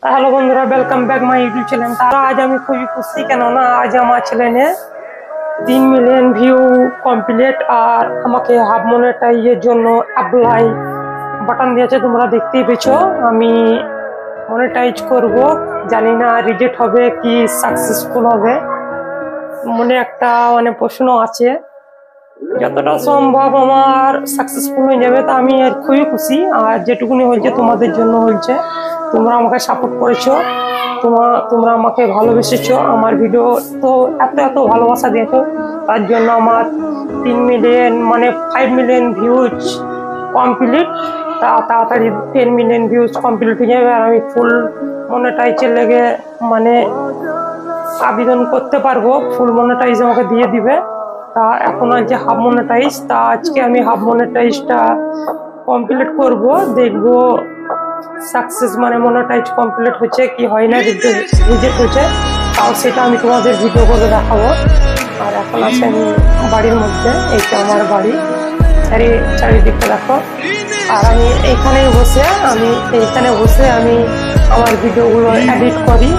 Hello বন্ধুরা, welcome back my YouTube channel. আজ আমি খুবই খুশি, কেননা আজ আমার চ্যানেলে 3 মিলিয়ন ভিউ কমপ্লিট আর আমাকে হাফ মনিটাইজের জন্য অ্যাপ্লাই বাটন দিয়েছে। তোমরা দেখতেই পেয়েছো। আমি মনিটাইজ করব, জানি না রিজেক্ট হবে কি সাকসেসফুল হবে, মনে একটা প্রশ্ন আছে। যতটা সম্ভব আমার সাকসেসফুল হয়ে যাবে, তা আমি আর খুবই খুশি। আর যেটুকুনি হয়েছে তোমাদের জন্য হয়েছে, তোমরা আমাকে সাপোর্ট করেছো, তোমরা আমাকে ভালোবেসেছো, আমার ভিডিও তো এত ভালোবাসা দিয়েছো। তার জন্য আমার 3 মিলিয়ন 5 মিলিয়ন ভিউজ কমপ্লিট। তাড়াতাড়ি 10 মিলিয়ন ভিউজ কমপ্লিট হয়ে যাবে আর আমি ফুল মনিটাইজের লেগে আবেদন করতে পারবো। ফুল মনিটাইজ আমাকে দিয়ে দিবে। তা এখন আছে হাফ মনিটাইজ। তা আজকে আমি হাফ মনিটাইজটা কমপ্লিট করব, দেখবো সাকসেস মনিটাইজ কমপ্লিট হচ্ছে কি হয় না, রিজেক্ট হচ্ছে, তাও সেটা আমি তোমাদের ভিডিও করে দেখাবো। আর এখন আছে আমি বাড়ির মধ্যে, এইটা আমার বাড়ি, চারিদিকটা দেখো। আর আমি এইখানে বসে আমি আমার ভিডিওগুলো এডিট করি।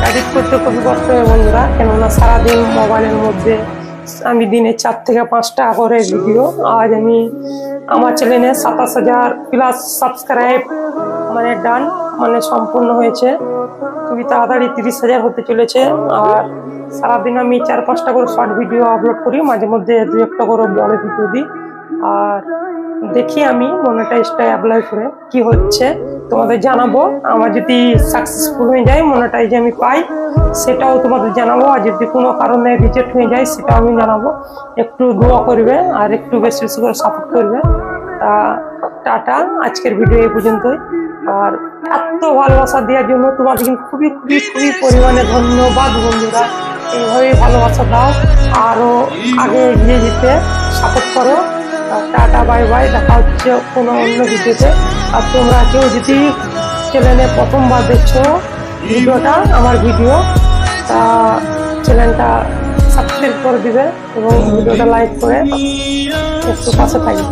এডিট করতে খুবই কষ্ট হয় বন্ধুরা, কেননা সারাদিন মোবাইলের মধ্যে আমি দিনে 4 থেকে 5টা করে ভিডিও। আজ আমি আমার চ্যানেলে 27,000 প্লাস সাবস্ক্রাইব ডান সম্পূর্ণ হয়েছে। খুবই তাড়াতাড়ি 30,000 হতে চলেছে। আর সারাদিন আমি 4-5টা করে শর্ট ভিডিও আপলোড করি, মাঝে মধ্যে 2-1টা করে বড় ভিডিও দিই। আর দেখি আমি মনিটাইজটা অ্যাপ্লাই করে কি হচ্ছে তোমাদের জানাবো। আমার যদি সাকসেসফুল হয়ে যায়, মনিটাইজ আমি পাই, সেটাও তোমাদের জানাবো। আর যদি কোনো কারণে রিজেক্ট হয়ে যায়, সেটাও আমি জানাবো। একটু দোয়া করবে আর একটু বেশি বেশি করে সাপোর্ট করবে। টাটা, আজকের ভিডিও এই পর্যন্তই। আর এত ভালোবাসা দেওয়ার জন্য তোমাদের কিন্তু খুবই খুবই খুবই পরিমাণে ধন্যবাদ বন্ধুরা। এইভাবেই ভালোবাসা দাও, আরও আগে এগিয়ে যেতে সাপোর্ট করো। টাটা, বাই বাই, দেখা হচ্ছে কোনো অন্য ভিডিওতে। আর তোমরা কেউ যদি চ্যানেলে প্রথমবার দেখছো ভিডিওটা, আমার ভিডিও, তা চ্যানেলটা সাবস্ক্রাইব করে দিবে এবং ভিডিওটা লাইক করে একটু পাশে থাকবে।